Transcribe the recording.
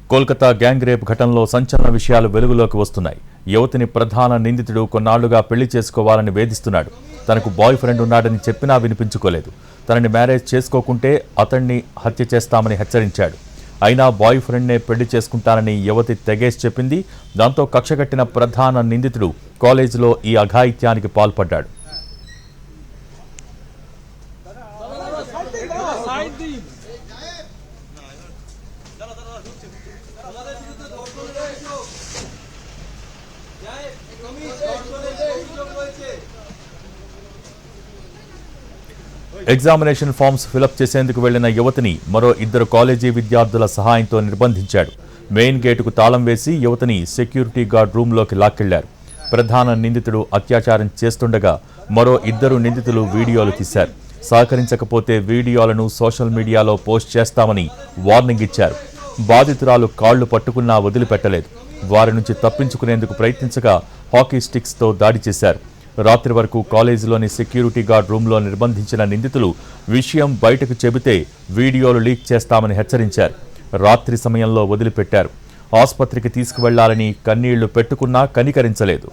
Kolkata gang rape ఘటనలో సంచలన విషయాలు వెలుగులోకి వస్తున్నాయి. యువతిని ప్రధాన నిందితుడు కొన్నాళ్లుగా పెళ్లి చేసుకోవాలని వేధిస్తున్నాడు. తనకు బాయ్ ఫ్రెండ్ ఉన్నాడని చెప్పినా వినిపించుకోలేదు. తనని మ్యారేజ్ చేసుకోకుంటే అతన్ని హత్య చేస్తామని హెచ్చరించాడు. అయినా బాయ్ ఫ్రెండ్నే పెళ్లి చేసుకుంటానని యువతి తెగేసి చెప్పింది. దాంతో కక్షగట్టిన ప్రధాన నిందితుడు కాలేజీలో ఈ అఘాయిత్యానికి పాల్పడ్డాడు. ఎగ్జామినేషన్ ఫామ్స్ ఫిలప్ చేసేందుకు వెళ్లిన యువతిని మరో ఇద్దరు కాలేజీ విద్యార్థుల సహాయంతో నిర్బంధించాడు. మెయిన్ గేటుకు తాళం వేసి యువతిని సెక్యూరిటీ గార్డ్ రూంలోకి లాక్కెళ్లారు. ప్రధాన నిందితుడు అత్యాచారం చేస్తుండగా మరో ఇద్దరు నిందితులు వీడియోలు తీశారు. సహకరించకపోతే వీడియోలను సోషల్ మీడియాలో పోస్ట్ చేస్తామని వార్నింగ్ ఇచ్చారు. బాధితురాలు కాళ్లు పట్టుకున్నా వదిలిపెట్టలేదు. వారి నుంచి తప్పించుకునేందుకు ప్రయత్నించగా హాకీ స్టిక్స్తో దాడి చేశారు. రాత్రి వరకు కాలేజీలోని సెక్యూరిటీ గార్డ్ రూంలో నిర్బంధించిన నిందితులు విషయం బయటకు చెబితే వీడియోలు లీక్ చేస్తామని హెచ్చరించారు. రాత్రి సమయంలో వదిలిపెట్టారు. ఆసుపత్రికి తీసుకువెళ్లాలని కన్నీళ్లు పెట్టుకున్నా కనికరించలేదు.